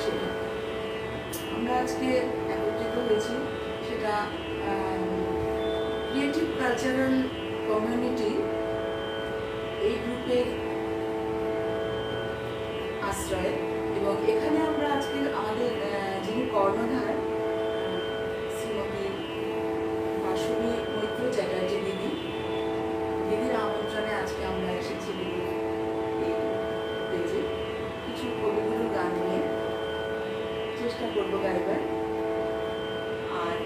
সেটা আমরা আজকে একত্রিত হয়েছি, সেটা ক্রিয়েটিভ কালচারাল কমিউনিটি এই গ্রুপের আশ্রয়। এবং এখানে আমরা আজকে আমাদের যিনি কর্ণধার শ্রীমতী বাসবী মৈত্র চ্যাটার্জি দিদির আমন্ত্রণে আজকে আমরা এসেছি দিদির এই পেজে কিছু কবিগুরুর গান নিয়ে চেষ্টা করবো গাইবার। আর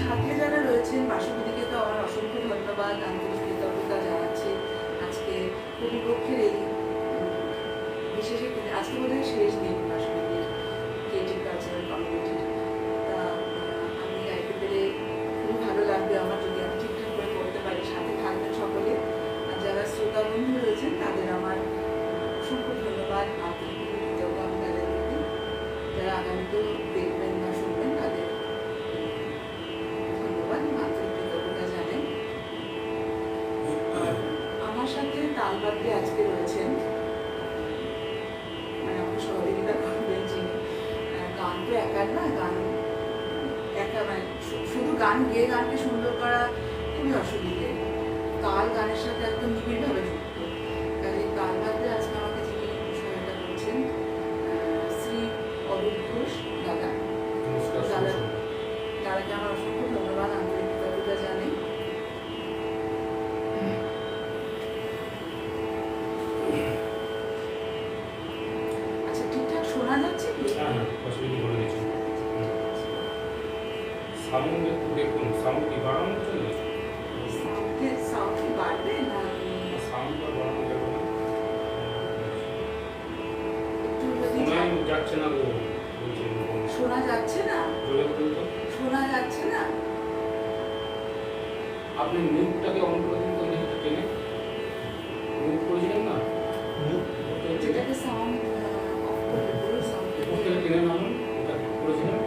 সাথে যারা রয়েছেন বাসবীদিকে তো আমার অসংখ্য ধন্যবাদ, আন্তরিক কৃতজ্ঞতা জানাচ্ছি। আজকে কবিপক্ষের এই বিশেষ আজকে বোধহয় শেষ দিন বাসবীদির ক্রিয়েটিভ কালচারাল কমিউনিটির। তা আমি গাইতে পেরে খুব ভালো লাগবে আমার, যদি আমি ঠিকঠাক করে করতে পারি। সাথে থাকবেন সকলে, আর যারা শ্রোতা বন্ধু রয়েছেন তাদের আমার অসংখ্য ধন্যবাদ, আন্তরিক কৃতজ্ঞ আমি তাদের প্রতি। যারা আগামীতেও দেখবেন বা শুনবেন তাদের ধন্যবাদ, আন্তরিক কৃতজ্ঞতা জানেন। আমার সাথে তালবাদ্যে আজকে রয়েছেন, মানে আমাকে সহযোগিতা করবেন যিনি। গান তো একার না, গান একা মানে শুধু গান গেয়ে গানকে সুন্দর করা খুবই অসুবিধে। তাল গানের সাথে একদম নিবিড়ভাবে যুক্ত। কাজে তালবাদ্যে আজকে আমাকে যিনি সহায়তা করছেন শ্রী অরূপ ঘোষ দাদা, দাদাকে আমার অসংখ্য ধন্যবাদ, আন্তরিক কৃতজ্ঞতা জানাই। আচ্ছা, ঠিকঠাক শোনা যাচ্ছে কি? সাউন্ড একটু দেখুন, সাউন্ড কি বাড়ানো চলবে? সাউন্ড কি বাড়বে না? সাউন্ডটা বাড়ানো যাবে না, একটু যদি যাচ্ছে না গো, শোনা যাচ্ছে না, জোরে বলুন তো। শোনা যাচ্ছে না। আপনি মিউটটাকে অন করে দিন তো, মিউটটা টেনে মিউট করেছিলেন না, যেটাকে সাউন্ড অফ করে পুরো সাউন্ড ওটাকে টেনে নামুন, ওটা করেছিলেন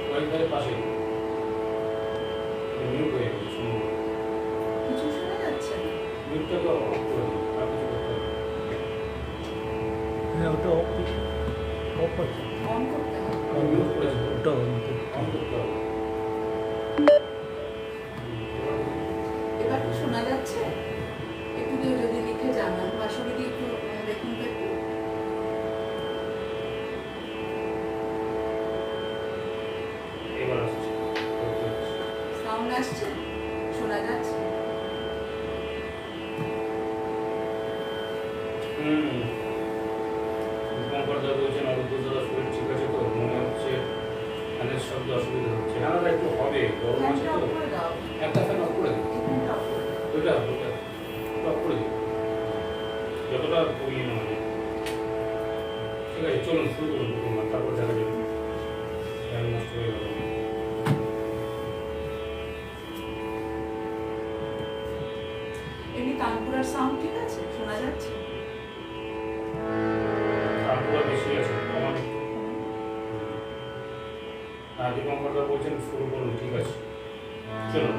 ওয়াইফাইয়ের পাশে মিউট হয়ে গেছে সম্ভব। কিছু শোনা যাচ্ছে না। মিউটটাকে অফ করে দিন, আর কিছু করতে হবে। হ্যাঁ, ওটা অফ আছে, অন করতে হবে। মিউট করেছি, ওটা অন করতে হবে। এবার কি শোনা যাচ্ছে? একটু কেউ যদি লিখে জানান, বাসবিদি একটু দেখুন তো একটু। এবার আসছে, সাউন্ড আসছে, শোনা যাচ্ছে। দীপঙ্করদা বলছেন অরুদ্ধদার শরীর ঠিক আছে তো? মনে হচ্ছে ফ্যানের শব্দ অসুবিধা হচ্ছে। না দাদা, একটু হবে, গরম আছে ফ্যানটা তো। অফ করে দাও, একটা ফ্যান অফ করে দিন, ফ্যানটা অফ করে দাও। ওইটা অফ করে দিন, যতটা কমিয়ে নেওয়া যায়। ঠিক আছে, চলুন শুরু করুন প্রথমবার, তারপর দেখা যাবে। ফ্যান নষ্ট হয়ে গেল। এমনি তানপুরার সাউন্ড ঠিক আছে, শোনা যাচ্ছে? তারপর বেশি আছে আমার। আর দীপঙ্করদা বলছেন শুরু করুন, ঠিক আছে চলুন।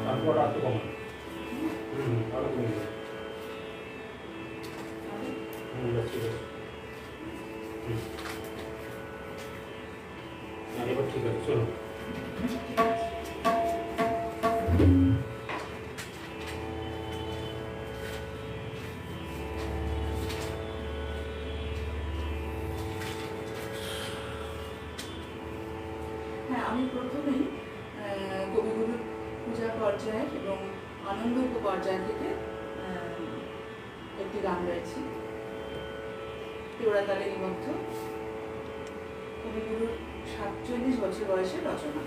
তারপর আর তো কমান, আরো কমে যাবে। ঠিক আছে, এবার ঠিক আছে চলুন। হ্যাঁ, আমি প্রথমেই কবিগুরুর পূজা পর্যায়ে এবং আনন্দ পর্যায় থেকে একটি গান রয়েছে, কেওড়াতালে নিবদ্ধ, কবিগুরুর 47 বছর বয়সের রচনা।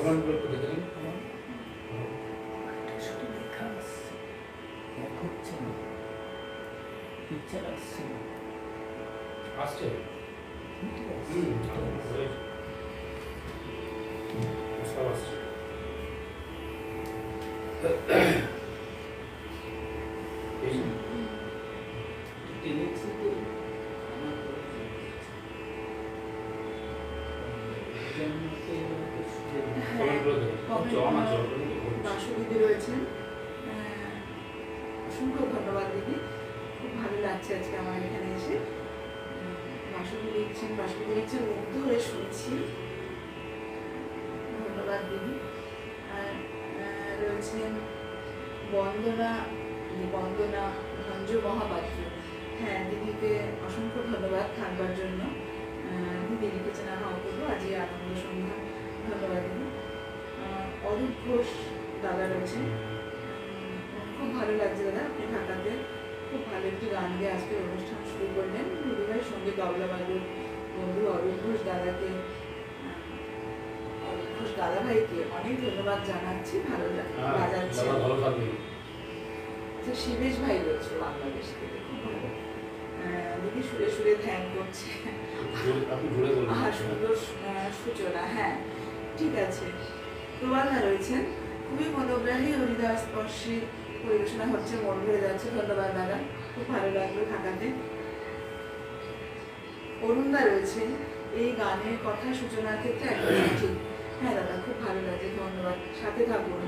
কমেন্টগুলো একটু দেখে নিন। একটা শুধু লেখা আসছে, এক হচ্ছে না, পিকচার আসছে না। আসছে ঠিক আছে, সব আসছে। এই যে, টেনেছি তো আমার করে কমেন্টগুলো দেখুন। খুব জম আছে, ওগুলো নিয়ে বলছি। বাসু দিদি রয়েছেন, অসংখ্য ধন্যবাদ দিদি, খুব ভালো লাগছে আজকে আমার এখানে এসে। বাসুদি লিখছেন মুগ্ধ হয়ে শুনছি, ধন্যবাদ দিদি। আর রয়েছেন বন্দনা ভঞ্জ মহাপাত্র, হ্যাঁ দিদিকে অসংখ্য ধন্যবাদ থাকবার জন্য। দিদি লিখেছেন আমার অপূর্ব আজই আনন্দ সন্ধ্যা, ধন্যবাদ দিদি। অরূপ ঘোষ দাদা রয়েছেন, খুব ভালো লাগছে দাদা আপনি ঢাকাতে খুব ভালো একটি গান দিয়ে আজকের অনুষ্ঠান শুরু করলেন। দিদিভাইয়ের সঙ্গে তবলা বাজার বন্ধু অরূপ ঘোষ দাদাকে, অরূপ ঘোষ দাদা ভাইকে অনেক ধন্যবাদ জানাচ্ছি, ভালো হ্যাঁ, বাজাচ্ছে। দাদা ভালো থাকবেন। তো শিবেশ ভাই রয়েছে বাংলাদেশ থেকে, খুব ভালো। দিদি সুরে সুরে ধ্যান করছে, আপনি ঘুরে বলুন। আহা সুন্দর সূচনা, হ্যাঁ ঠিক আছে। প্রবালদা রয়েছেন, খুবই মনোগ্রাহী ও হৃদয় স্পর্শী পরিবেশনা হচ্ছে, মন ভরে যাচ্ছে, ধন্যবাদ দাদা, খুব ভালো লাগলো ঢাকাতে। অরুণদা রয়েছেন, এই গানের কথা সূচনার ক্ষেত্রে একদম ঠিক, হ্যাঁ দাদা খুব ভালো লাগছে, ধন্যবাদ, সাথে থাকুন।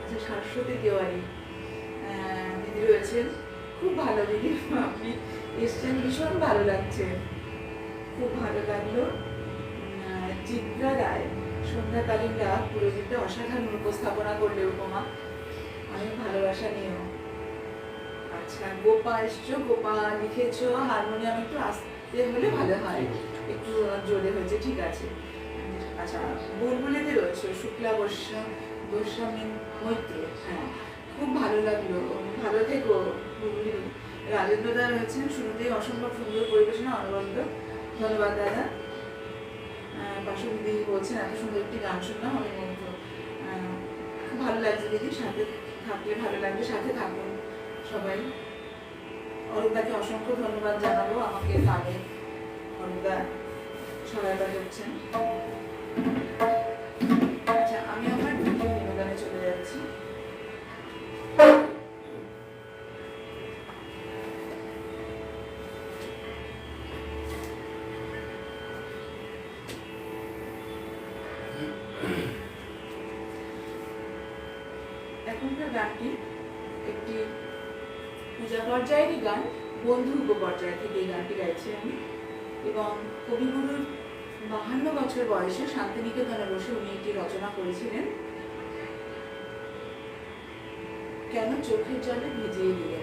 আচ্ছা শাশ্বতী তেওয়ারি দিদি রয়েছেন, খুব ভালো দিদি, আপনি এসছেন, ভীষণ ভালো লাগছে, খুব ভালো লাগলো। চিত্রা রায়, সন্ধ্যাকালীন রাত পুরোহিতে অসাধারণ উপস্থাপনা করলে উপমা, অনেক ভালোবাসা নিয়েও। আচ্ছা গোপা এসছো, গোপা লিখেছো, হারমোনিয়াম একটু আস্তে হলে ভালো হয়, একটু জোরে হয়েছে, ঠিক আছে। আচ্ছা বুলবুলিতে রয়েছে শুক্লা গোস্বামী মৈত্র, হ্যাঁ খুব ভালো লাগলো, ভালো থেকো বুলবুলি। রাজেন্দ্র দা রয়েছেন, শুরুতেই অসম্ভব সুন্দর পরিবেশনা, অনবদ্য, ধন্যবাদ দাদা। বাসু দিদি বলছেন এত সুন্দর একটি গান শুনলাম, আমি মুগ্ধ, খুব ভালো লাগছে দিদি, সাথে থাকলে ভালো লাগবে, সাথে থাকুন সবাই। অরূপদাকে অসংখ্য ধন্যবাদ জানাবো, আমাকে গানে অরূপদা সহায়তা করছেন। আচ্ছা আমি আমার দ্বিতীয় নিবেদনে চলে যাচ্ছি। এখনকার গানটি একটি পূজা পর্যায়েরই গান, বন্ধু উপপর্যায় থেকে এই গানটি গাইছি আমি। এবং কবিগুরুর 52 বছর বয়সে শান্তিনিকেতনে বসে উনি এটি রচনা করেছিলেন, কেন চোখের জলে ভিজিয়ে দিলে।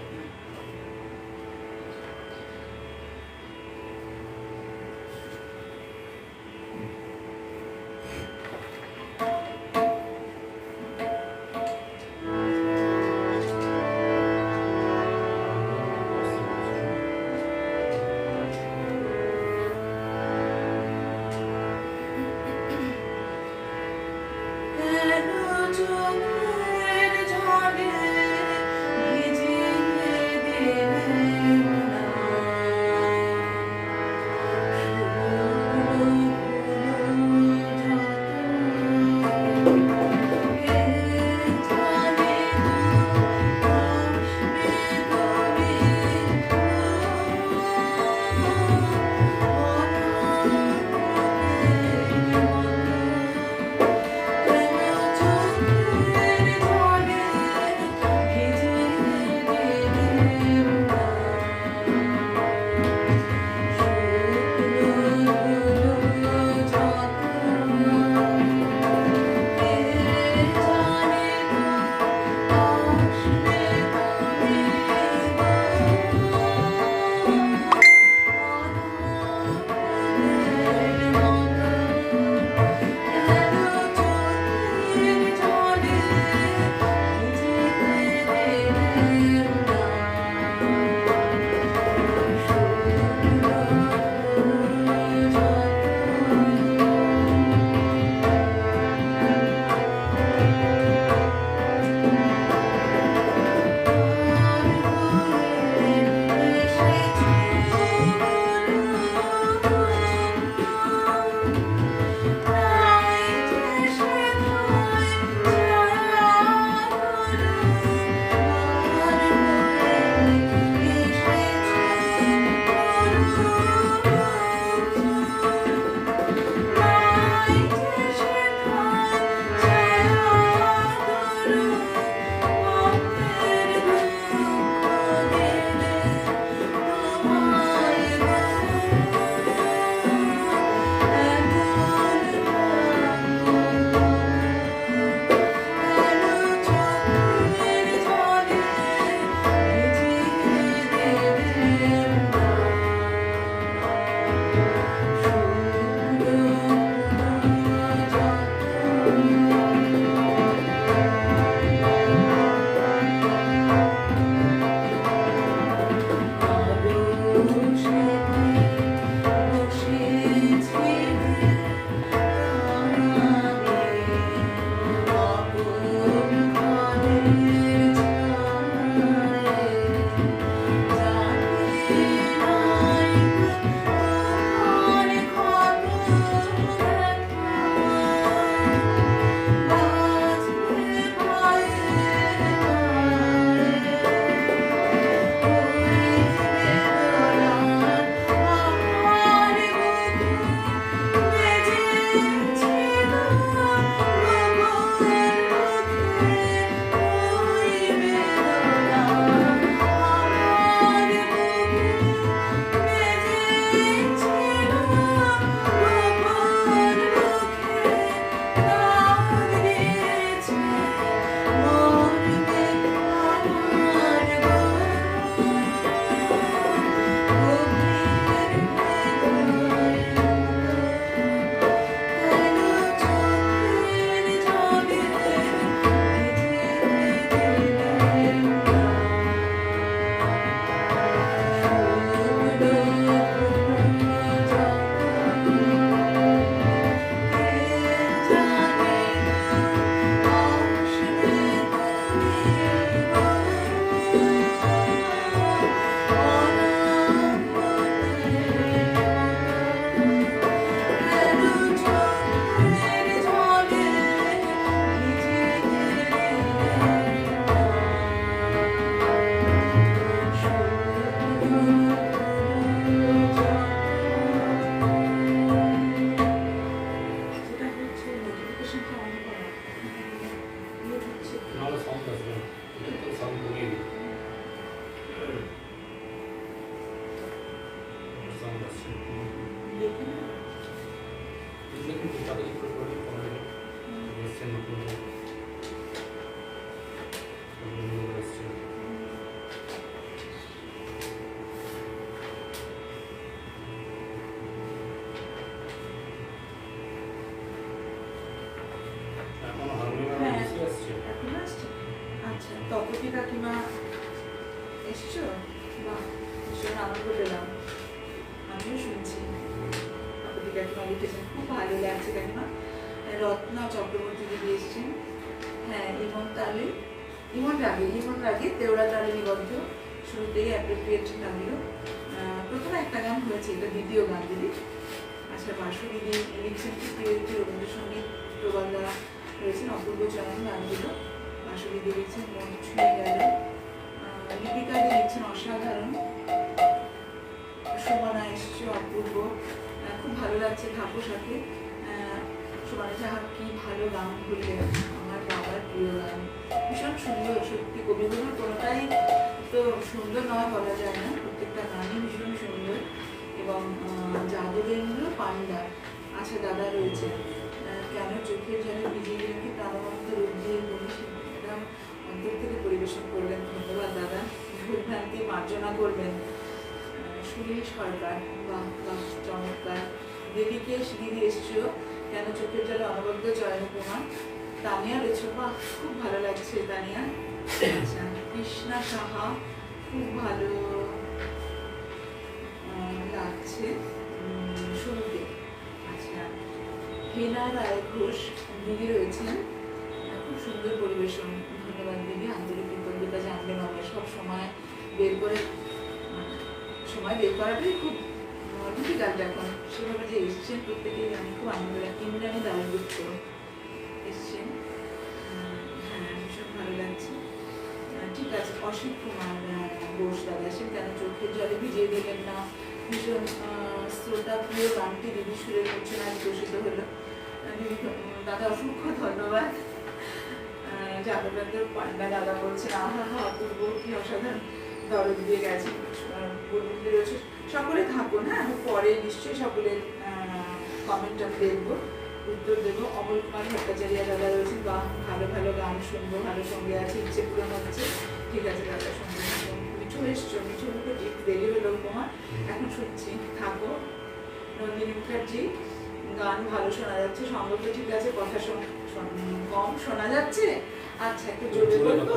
তপতি কাকিমা এসছো? বাহ, ভীষণ আনন্দ পেলাম, আমিও শুনছি। তপতি কাকিমা লিখেছেন, খুব ভালো লাগছে কাকিমা। রত্না চক্রবর্তী দিদি এসছেন। হ্যাঁ, ইমন রাগে দেওড়া তালে নিবদ্ধ শুরুতেই অ্যাপ্রোপ্রিয়েট লাগলো। প্রথমে একটা গান হয়েছে, এটা দ্বিতীয় গান দিদি। আচ্ছা, বাসু দিদি লিখছেন প্রিয় একটি রবীন্দ্রসঙ্গীত, প্রবাল দ্বারা রয়েছেন অপূর্ব চয়ন গানগুলো। বাসু দিদি লিখছেন মন ছুঁয়ে গেল। লিপিকা দিদি লিখছেন অসাধারণ। সুমনা এসছে, অপূর্ব, খুব ভালো লাগছে। থাকো সাথে। সুমনা যাহা কি ভালো গান বললে, আমার বাবার প্রিয় গান, ভীষণ সুন্দর। সত্যি কবিগুলোর কোনোটাই তো সুন্দর নয় বলা যায় না, প্রত্যেকটা গানই ভীষণ সুন্দর। এবং যাদবেন্দ্র পান্ডা, আচ্ছা দাদা রয়েছে, কেন চোখের জলে ভিজিয়ে রেখে প্রাণবন্ত রূপ দিয়ে বলিস, এটা অন্তর থেকে পরিবেশন করলেন। ধন্যবাদ দাদা। ভুলভ্রান্তি মার্জনা করবেন সুনীল সরকার, বাহ বাহ, চমৎকার। দেবীকেশ দিদি এসছো, কেন চোখের জলে অনবদ্য চয়ন কুমার। তানিয়া রয়েছে, বাহ খুব ভালো লাগছে তানিয়া। আচ্ছা, কৃষ্ণা সাহা, খুব ভালো লাগছে শুনতে। আচ্ছা, হেনা রায় ঘোষ দিদি রয়েছেন, খুব সুন্দর পরিবেশন। ধন্যবাদ দিদি, আন্তরিক কৃতজ্ঞতা জানবেন। আমরা সব সময় বের করে, সময় বের করাটাই খুব ডিফিকাল্ট এখন। সেভাবে যে এসছেন প্রত্যেকেই আমি খুব আনন্দ লাগছে। ইন্দ্রাণী দাসগুপ্ত এসছেন, হ্যাঁ ভীষণ ভালো লাগছে। ঠিক আছে, অসিত কুমার ঘোষ দাদা এসেছেন, কেন চোখের জলে ভিজিয়ে দিলেন না। ভীষণ শ্রোতা প্রিয় গানটি দিদি সুরের মূর্ছনায় বিকশিত হলো। দিদি দাদা অসংখ্য ধন্যবাদ। যাদবেন্দ্র পান্ডা দাদা বলছেন, আহা হা অপূর্ব, কি অসাধারণ দরদ দিয়ে গেছেন। রয়েছে, সকলে থাকুন। হ্যাঁ, আমি পরে নিশ্চয়ই সকলের কমেন্ট আমি দেখবো, উত্তর দেবো। অমল কুমার ভট্টাচার্য দাদা রয়েছেন, বা ভালো ভালো গান শুনবো, ভালো সঙ্গে আছে, ইচ্ছে পূরণ হচ্ছে। ঠিক আছে দাদা, সঙ্গে মিঠু এসছো, মিঠু মুখে একটু দেরি হলো তোমার, এখন শুনছি, থাকো। নন্দিনী মুখার্জি, গান ভালো শোনা যাচ্ছে, সঙ্গ তো ঠিক আছে, কথা কম শোনা যাচ্ছে। আচ্ছা, একটু জোরে বলবো?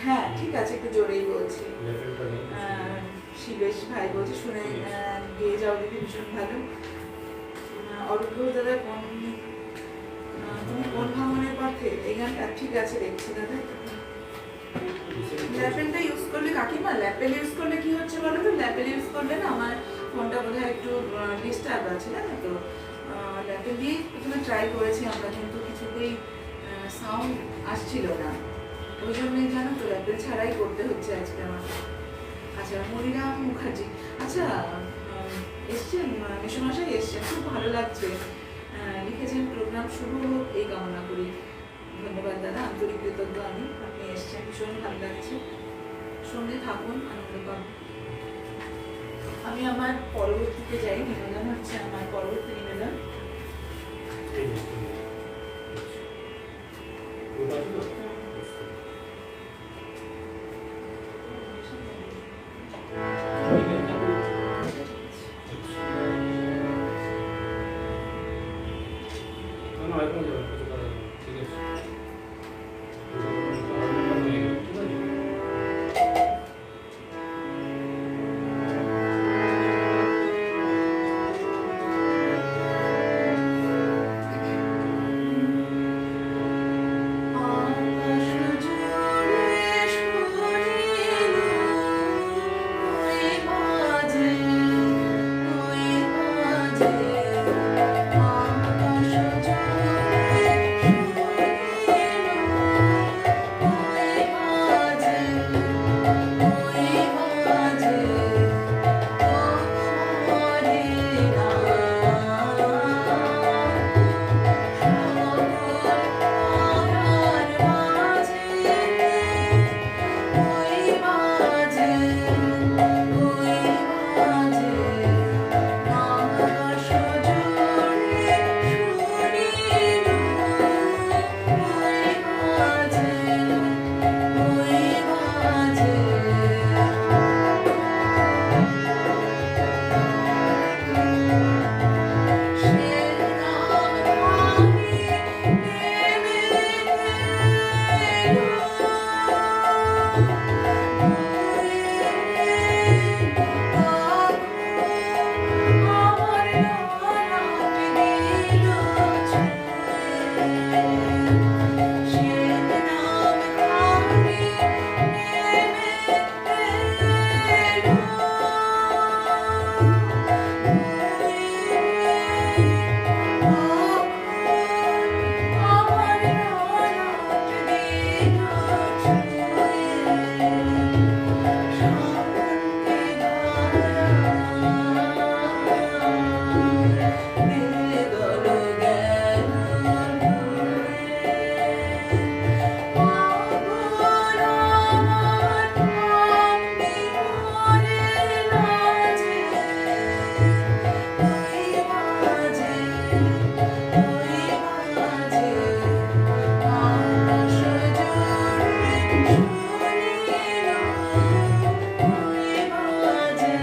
হ্যাঁ ঠিক আছে, একটু জোরেই বলছি। শিবেশ ভাই বলছে, শুনে গিয়ে যাও দিদি, ভীষণ ভালো। অরূপ দাদা, তুমি কোন ভাঙনের পথে, এই গানটা ঠিক আছে দেখছি দাদা। ল্যাপেলটা ইউজ করলে কাকিমা, ল্যাপেল ইউজ করলে কি হচ্ছে বলো তো? ল্যাপেল ইউজ করলে না আমার ফোনটা বোধহয় একটু ডিস্টার্ব আছে, জানো তো। ল্যাপেল দিয়ে প্রথমে ট্রাই করেছি আমরা, কিন্তু কিছুতেই সাউন্ড আসছিল না, ওই জন্যই জানো তো ল্যাপেল ছাড়াই করতে হচ্ছে আজকে আমার। আচ্ছা, মনিরাম মুখার্জি, আচ্ছা এসছেন, মেশমশাই এসছেন, খুব ভালো লাগছে। লিখেছেন, প্রোগ্রাম শুরু হোক এই কামনা করি। ধন্যবাদ দাদা, আন্তরিক কৃতজ্ঞ আমি, আপনি এসছেন, ভীষণ ভালো লাগছে। সঙ্গে থাকুন, আনন্দ পাব। আমি আমার পরবর্তীতে যাই, নিবেদন হচ্ছে আমার পরবর্তী নিবেদন। বেদল গেল পাগল আমার আপনি মরে লাজে ওই মাঝে আকাশ জুড়ে শুনিল ওই মাঝে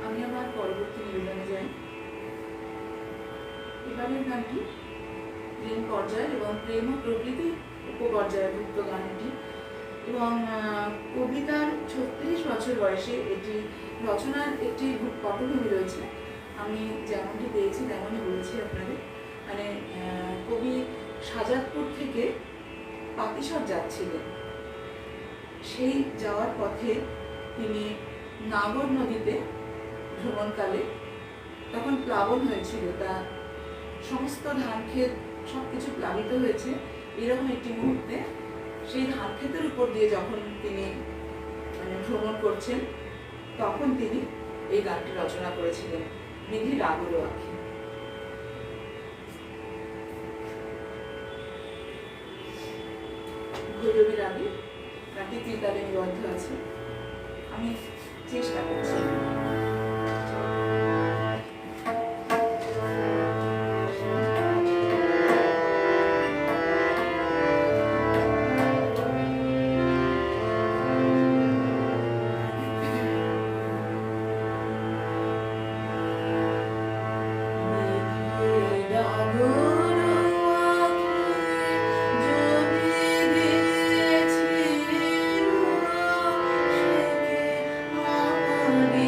আমি আমার পরবর্তী নিবেদনে যাই। এবারের গানটি প্রেম পর্যায় এবং প্রেম ও প্রকৃতি উপপর্যায়ভুক্ত গানটি এবং কবিতার 36 বছর বয়সে এটি রচনার একটি পটভূমি রয়েছে। আমি যেমনটি পেয়েছি তেমনই বলেছি আপনাদের। মানে কবি শাহজাদপুর থেকে পাতিসর যাচ্ছিলেন, সেই যাওয়ার পথে তিনি নাগর নদীতে ভ্রমণকালে তখন প্লাবন হয়েছিল, তা সমস্ত ধান ক্ষেত সবকিছু প্লাবিত হয়েছে। এরকম একটি মুহূর্তে সেই ধান ক্ষেতের উপর দিয়ে যখন তিনি ভ্রমণ করছেন, তখন তিনি এই গানটি রচনা করেছিলেন বিধি রাগুলো আঁখি। ভৈরবী রাগে গানটি তিতালে নিবদ্ধ আছে। আমি চেষ্টা করছি। যদি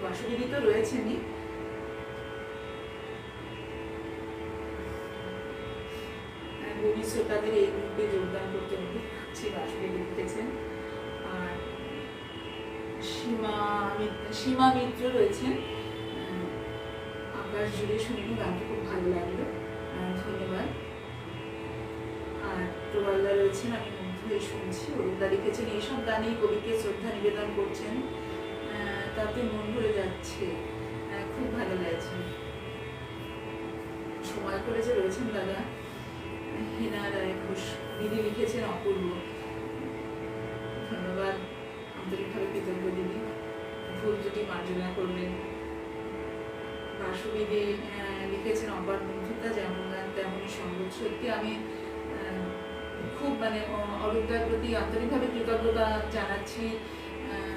বাসুবিদি তো রয়েছেনই, গভীর শ্রোতাদের এই গ্রুপে যোগদান করতে অনুরোধ করছি। বাসুবিদি লিখেছেন। আর সীমা মিত্র রয়েছেন, আকাশ জুড়ে শুনিনি, গানটি খুব ভালো লাগলো, ধন্যবাদ। আর প্রবালদা রয়েছেন, আমি মুগ্ধ হয়ে শুনছি। অরুণদা লিখেছেন, এইসব গানেই কবিকে শ্রদ্ধা নিবেদন করছেন, তাতে মন ভরে যাচ্ছে, খুব ভালো লাগছে। সময় করে যে রয়েছেন দাদা, হেনা রায় ঘোষ দিদি লিখেছেন, অপূর্ব, ধন্যবাদ, আন্তরিকভাবে কৃতজ্ঞ দিদি, ভুল ত্রুটি মার্জনা করবেন। বাসুবিদি লিখেছেন, অপার বন্ধুতা, যেমন গান তেমনই সঙ্গত। সত্যি আমি খুব অরূপদার প্রতি আন্তরিকভাবে কৃতজ্ঞতা জানাচ্ছি।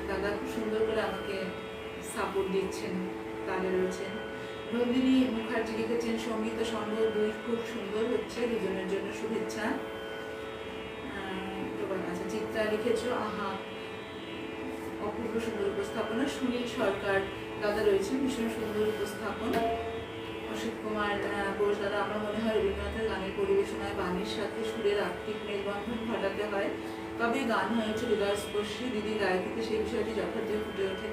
দাদা খুব সুন্দর করে আমাকে সাপোর্ট দিচ্ছেন, তাহলে রয়েছেন। নন্দিনী মুখার্জি লিখেছেন, সঙ্গীত ও সঙ্গ দুই খুব সুন্দর হচ্ছে, দুজনের জন্য শুভেচ্ছা। আচ্ছা, চিত্রা লিখেছ, আহা অপূর্ব সুন্দর উপস্থাপনা। সুনীল সরকার দাদা রয়েছেন, ভীষণ সুন্দর উপস্থাপন। অসিত কুমার ঘোষ দাদা, আমার মনে হয় রবীন্দ্রনাথের গানের পরিবেশনায় বাণীর সাথে সুরের আত্মিক মেলবন্ধন ঘটাতে হয়, তবে গান হয়েছে হৃদয়স্পর্শী। দিদি গায়কিতে সেই বিষয়টি যথার্থ ফুটে ওঠে,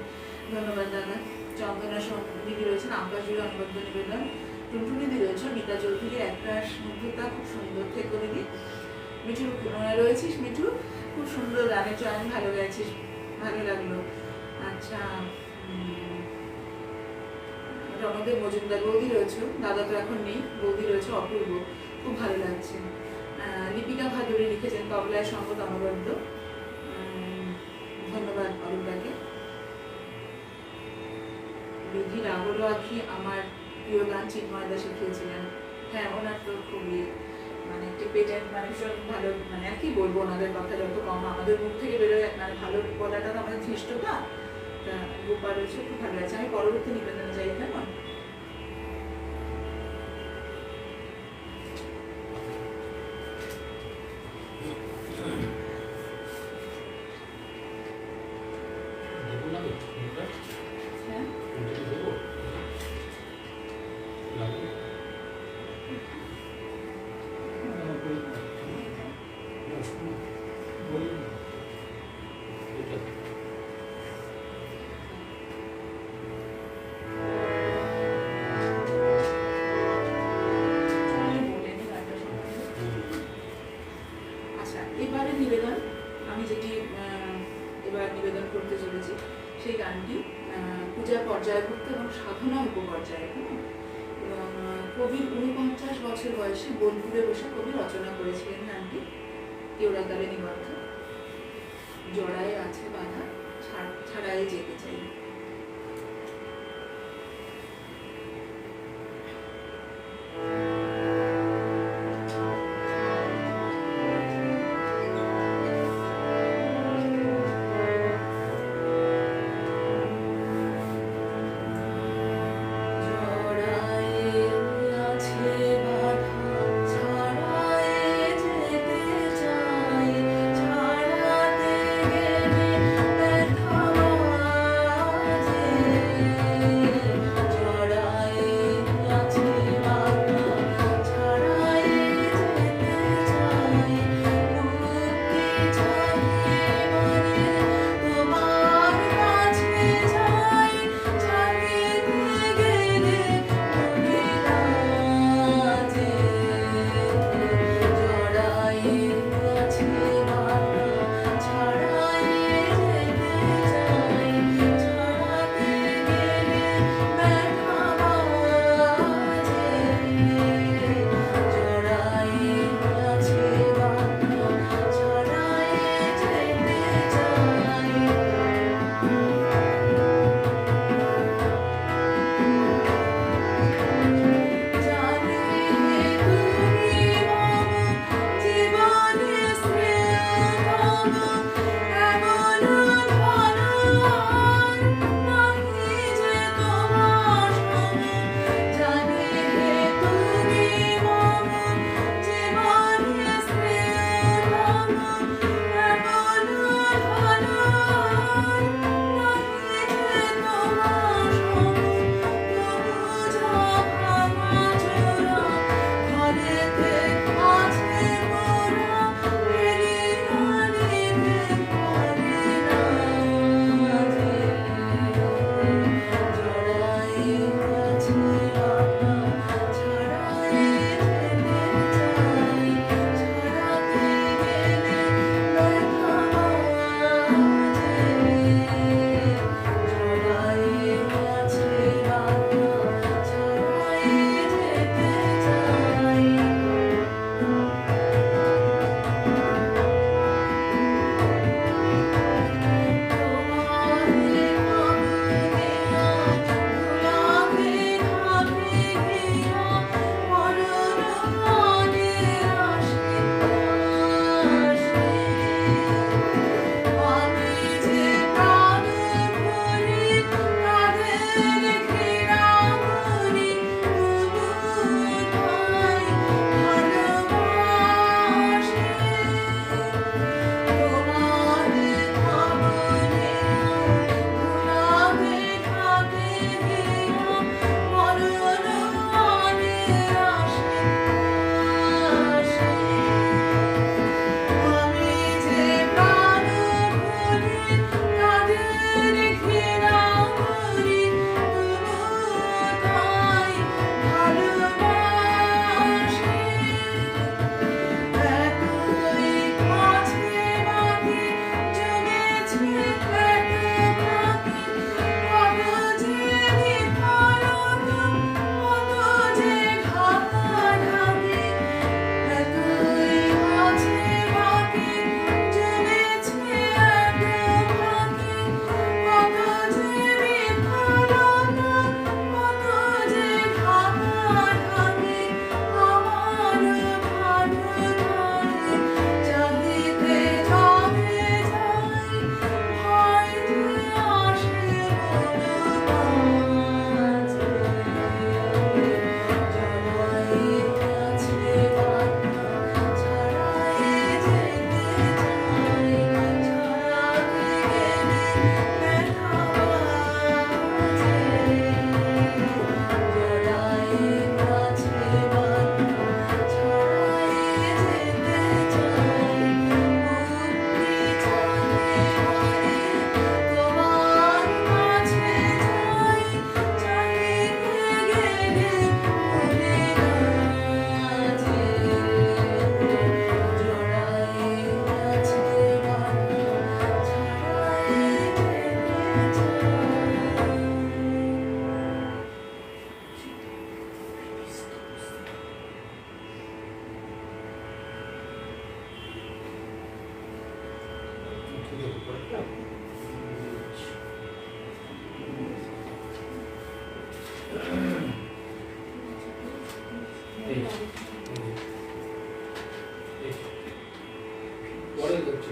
ধন্যবাদ দাদা। চন্দনা দিদি রয়েছেন, আকাশ জুড়ে অনবদ্য নিবেদন। টুনটুনি দিদি রয়েছেন, মিতা চৌধুরী, একটা মুগ্ধতা, খুব সুন্দর থেকে দিদি। মিঠু রয়েছিস, মিঠু খুব সুন্দর গানের চয়ন, ভালো গেছিস, ভালো লাগলো। আচ্ছা, রণদেব মজুমদার, বৌদি রয়েছে, দাদা তো এখন নেই, বৌদি রয়েছে, অপূর্ব, খুব ভালো লাগছে। লিপিকা ভাদুরী লিখেছেন, তবলায় সঙ্গত অনবদ্য, ধন্যবাদ অরূপদাকে। বিধি রাগলো আখি আমার প্রিয় গান চিন্ময় দা শিখিয়েছিলেন। হ্যাঁ, ওনার তো খুবই একটি পেটেন্ট, ভীষণ ভালো, আর কি বলবো, ওনাদের কথা যত কম আমাদের মুখ থেকে বেরোয়, ভালো বলাটা তো আমাদের ধৃষ্টতা। গোপাল রয়েছে, খুব ভালো আছে। আমি পরবর্তী নিবেদনে যাই, কেমন? হ্যাঁ, এবারে নিবেদন, আমি যেটি এবার নিবেদন করতে চলেছি, সেই গানটি পূজা পর্যায়ভুক্ত এবং সাধনা উপপর্যায়ে। এবং কবির 49 বছর বয়সে বোলপুরে বসে কবি রচনা করেছিলেন গানটি। কেওড়াতলে নিবদ্ধ, জড়ায় আছে বাধা, ছাড়াই যেতে চাই। ছাড়াতে গেলে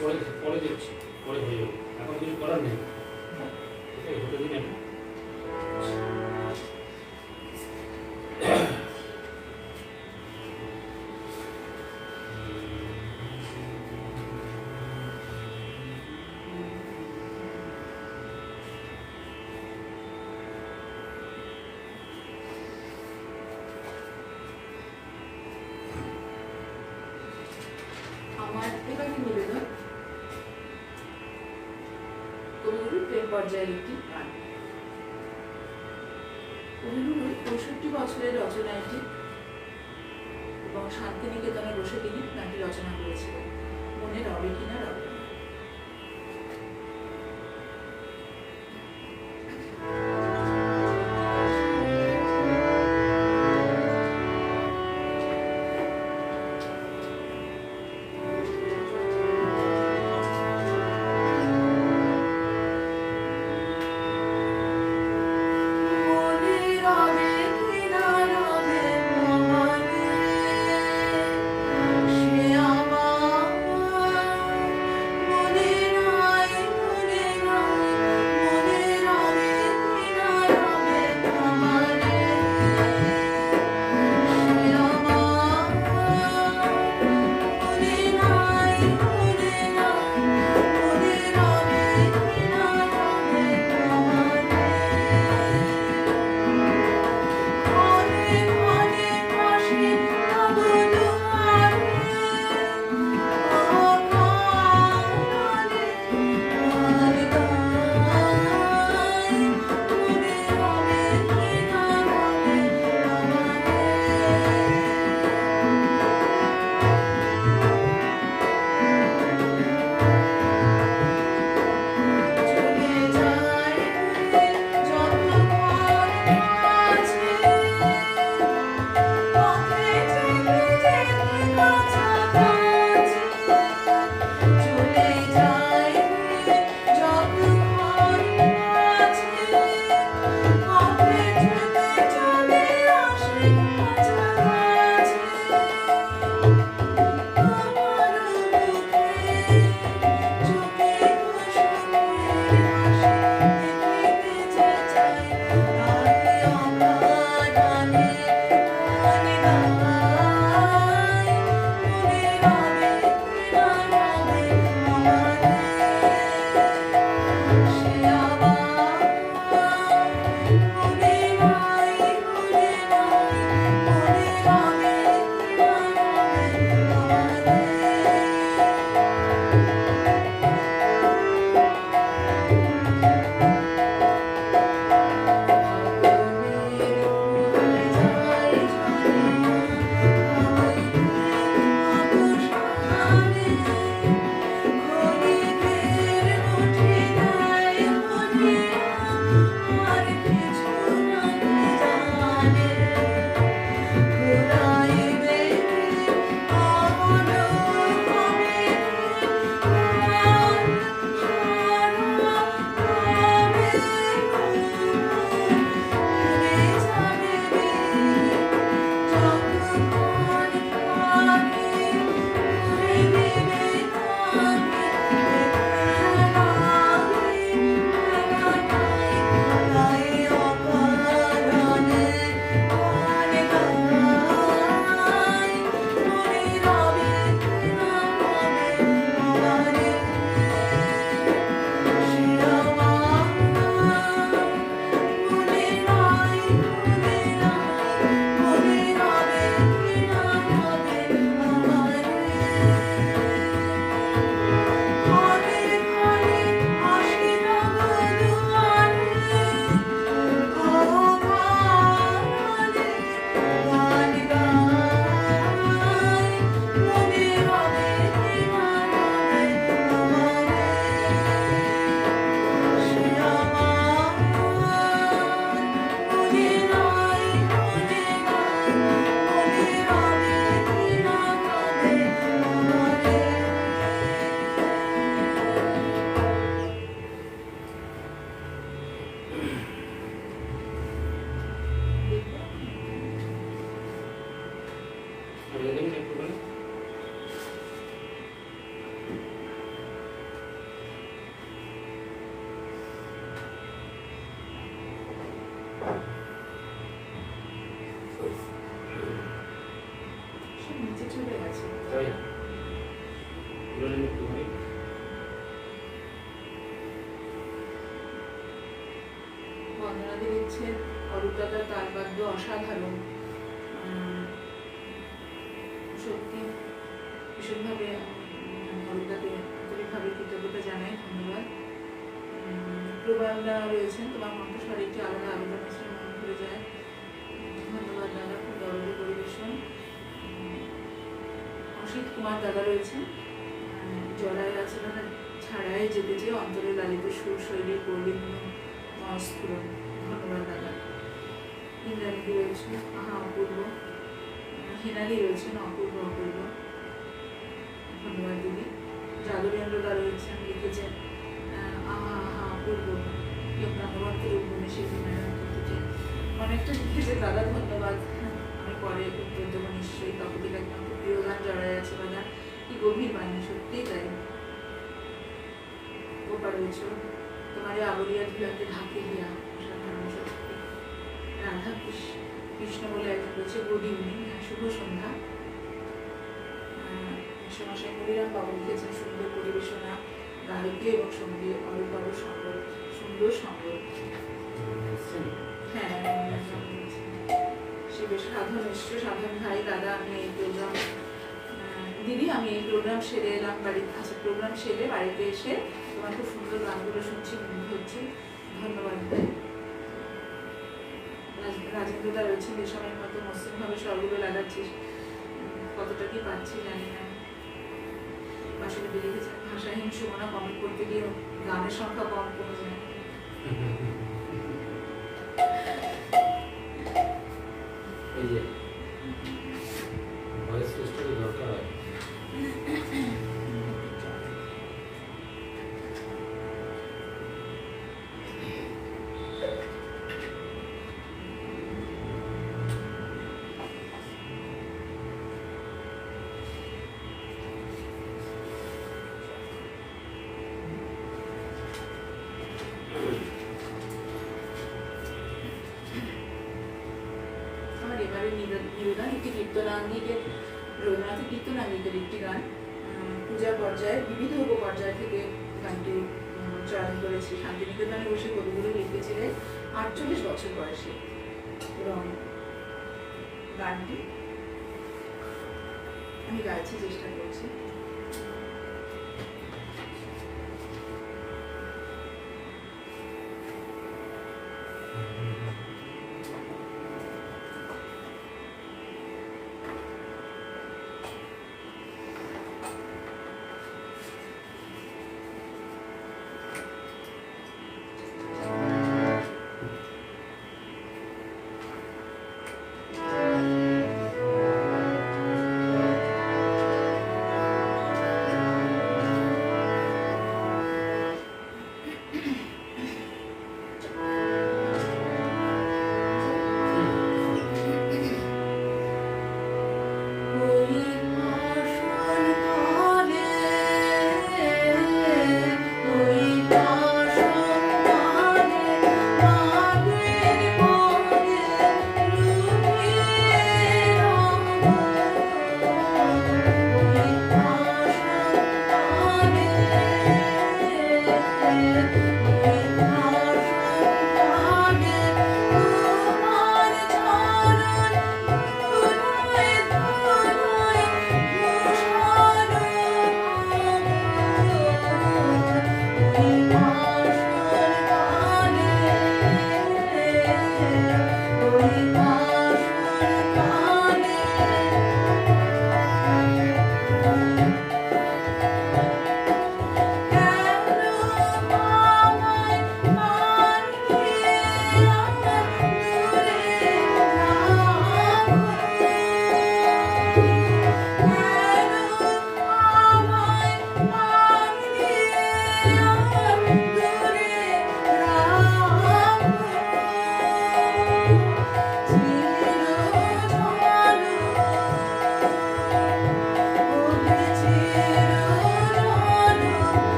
পরে পরে দেখছি, পরে হয়ে যাবে, এখন কিছু করার নেই। ঠিক আছে, হতে দিন এখন। আমার এবারে নিবেদন কবিগুরুর প্রেম পর্যায়ের একটি গান। কবিগুরুর ৬৫ বছরের রচনা এটি এবং শান্তিনিকেতনে বসে তিনি গানটি রচনা করেছিলেন। মনে রবে কিনা রবে না। মনে রবে কিনা রবে না মানে, সে আমার বন্দনাদি দিচ্ছেন অরূপদাদার তালবাদ্য অসাধারণ। সত্যি ভীষণভাবে অরূপদাকে আন্তরিকভাবে কৃতজ্ঞতা জানাই, ধন্যবাদ। প্রবালদা রয়েছেন, তোমার কণ্ঠস্বরে একটি আলাদা আবেদন আছে, মন ভরে যায়, ধন্যবাদ দাদা, খুব দরদি পরিবেশন। অসিত কুমার দাদা রয়েছেন, জড়ায় আছে দাদা ছাড়াই যেতে যে অন্তরে লালিত সুর শৈলী কৌলিন্য স্ফুরণ, ধন্যবাদ দাদা। ইন্দ্রাণীদি রয়েছেন, আহা অপূর্ব। হেনালি রয়েছেন, অপূর্ব অপূর্ব, ধন্যবাদ দিদি। যাদবেন্দ্রদা রয়েছেন, লিখেছেন আহা আহা অপূর্ব, কেউ প্রাণবন্তের উপনিষে অনেকটা লিখেছে দাদা, ধন্যবাদ। আমি পরে উত্তর দেবো নিশ্চয়ই। কাকুতির একদম প্রিয় গান জড়ায় আছে দাদা, কি গভীর বাণী, সত্যিই তাই। ওপা রয়েছে, তোমার আবলিয়া ধুলাতে ঢাকে দিয়া, অসাধারণ সত্যি। রাধা কৃষ্ণ বলে একজন রয়েছে, গুড ইভিনিং, শুভ সন্ধ্যা। সমস্যায় হরিরাম বাবু লিখেছেন, সুন্দর পরিবেশনা, গায়কী এবং সঙ্গীত অরূপ সুন্দর সুন্দর সঙ্গ। হ্যাঁ, সে বেশ সাধন এসছে, সাধন ভাই দাদা। আমি এই প্রোগ্রাম দিদি, আমি এই প্রোগ্রাম সেরে এলাম বাড়িতে, আচ্ছা প্রোগ্রাম সেরে বাড়িতে এসে তোমার খুব সুন্দর গানগুলো শুনছি, মুগ্ধ হচ্ছি, ধন্যবাদ ভাই। রাজেন্দ্রদা রয়েছে, বেসমের মতো মসৃণভাবে স্বরগুলো লাগাচ্ছিস, কতটা কি পাচ্ছি জানি না। বাসুদেবী লিখেছেন, ভাষাহীন সুমনা কমেন্ট করতে গিয়ে গানের সংখ্যা কম কমে যায়। এই যে ভয়েস টেস্টারই দরকার হয়। আমার এবারে নিবেদন একটি কীর্তনাঙ্গিকের, রবীন্দ্রনাথের কীর্তনাঙ্গিকের একটি গান, পূজা পর্যায়ে বিবিধ উপপর্যায় থেকে গানটি চয়ন করেছি। শান্তিনিকেতনে বসে কবিগুলো লিখেছিলেন 48 বছর বয়সে, এবং গানটি আমি গাইছি, চেষ্টা করছি।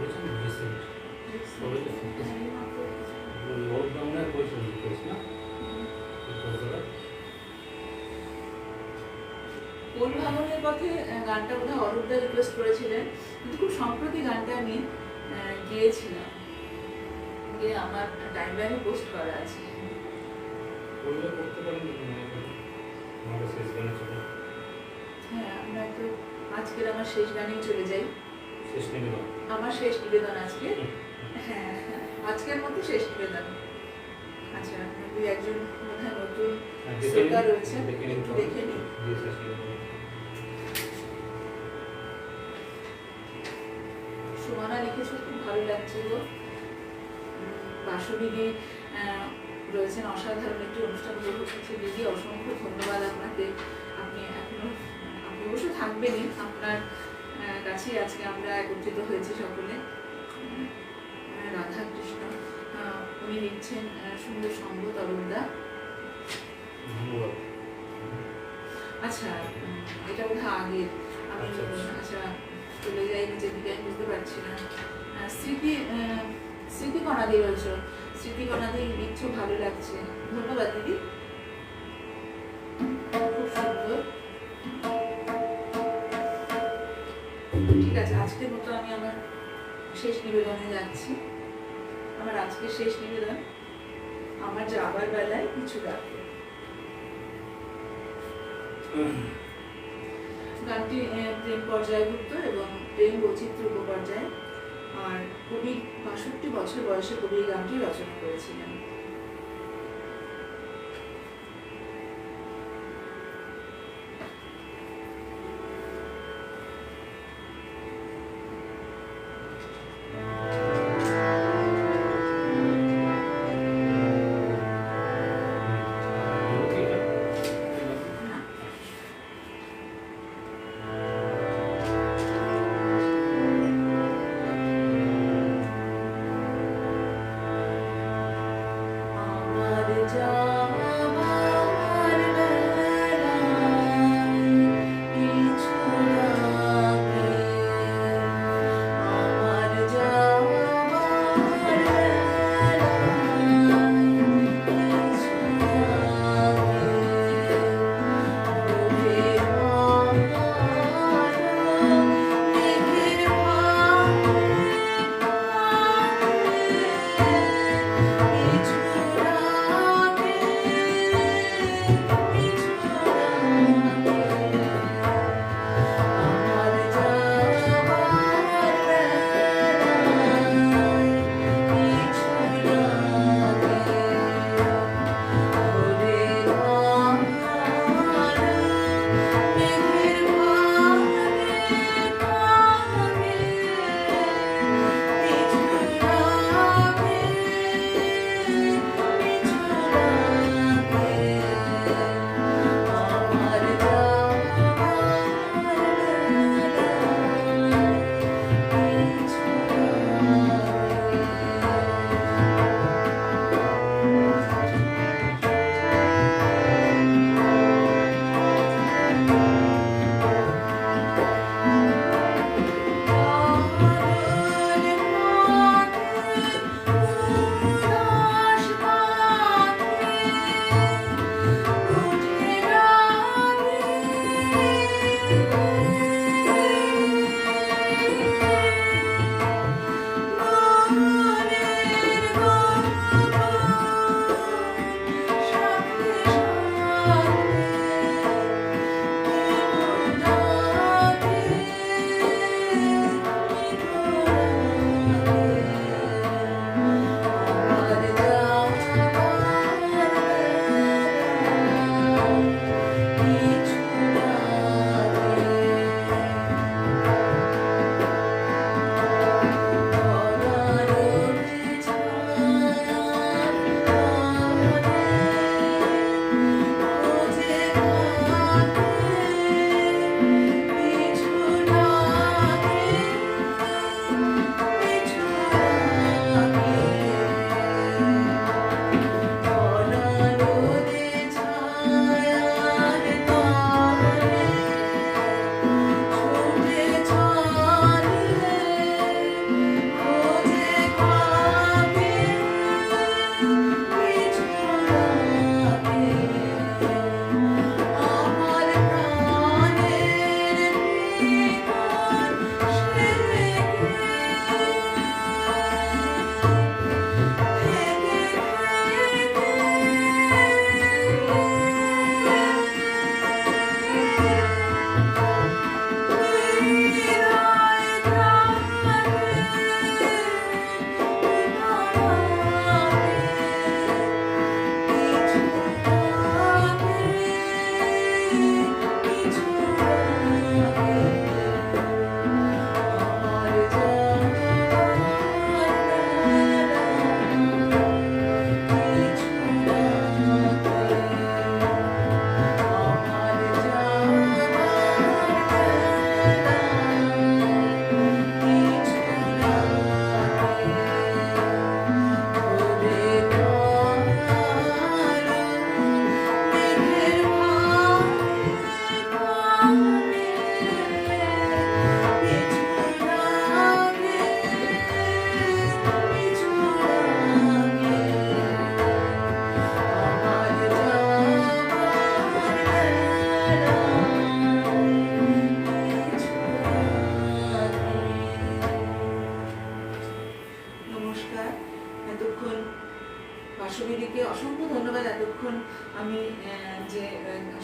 করেছেন রিসেন্ট কবে লকডাউনে করেছেন রিকোয়েস্ট না কলকাতা কোল ভাঙনের পথে গানটা বোধহয় অরূপদা রিকোয়েস্ট করেছিলেন, কিন্তু খুব সম্প্রতি গানটা আমি গিয়েছিলাম, গিয়ে আমার টাইমলাইনে পোস্ট করা আছে। করলে করতে পারেন আমাদের শেষ গানে চলে হ্যাঁ, আমরা তো আজকের আমার শেষ গানেই চলে যাই। শেষ নিবেদন আমার শেষ নিবেদন আজকে, হ্যাঁ আজকের মতো শেষ নিবেদন। আচ্ছা, দুই একজন বোধহয় নতুন শ্রোতা রয়েছে, একটু দেখে নিই। দিয়ে শেষ নিবেদন সুমনা লিখেছো, খুব ভালো লাগছে গো। বাসু দিদি রয়েছেন, অসাধারণ একটি অনুষ্ঠান উপভোগ করছে দিদি, অসংখ্য ধন্যবাদ আপনাকে। আপনি এখনো আপনি অবশ্য থাকবেনই, আপনার কাছেই আজকে আমরা একত্রিত হয়েছি সকলে। রাধা কৃষ্ণ উনি লিখছেন সুন্দর সঙ্গ তরুণদা। ধন্যবাদ। আচ্ছা, এটা বোধহয় আগের, আমি আচ্ছা চলে যাই নিজের দিকে, আমি বুঝতে পারছি না। স্মৃতিকণা দিয়ে রয়েছে, স্মৃতিকণা দিয়ে লিখছো, ভালো লাগছে, ধন্যবাদ দিদি, খুব সুন্দর। ঠিক আছে, আজকের মতো আমি আমার শেষ নিবেদনে যাচ্ছি। আমার আজকের শেষ নিবেদন, আমার যাবার বেলায় কিছু রাখবে। গানটি প্রেম পর্যায়ভুক্ত এবং প্রেম বৈচিত্র্য উপপর্যায়, আর কবি ৬২ বছর বয়সে কবি এই গানটি রচনা করেছিলেন।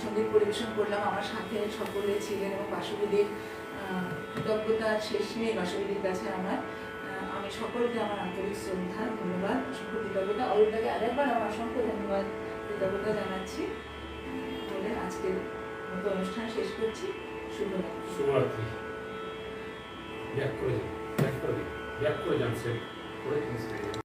সঙ্গীত পরিবেশন করলাম। আমার সাথে সকলে ছিলেন এবং বাসুবিদির কৃতজ্ঞতার শেষ নেই বাসুবিদির কাছে আমার। আমি সকলকে আমার আন্তরিক শ্রদ্ধা, ধন্যবাদ, অসংখ্য কৃতজ্ঞতা। অরুণদাকে আরেকবার আমার অসংখ্য ধন্যবাদ, কৃতজ্ঞতা জানাচ্ছি বলে আজকের মতো অনুষ্ঠান শেষ করছি। শুভরাত্রি। শুভরাত্রি। ব্যাক করে যান, ব্যাক করে দিন, ব্যাক করে যান, সেভ করে দিন।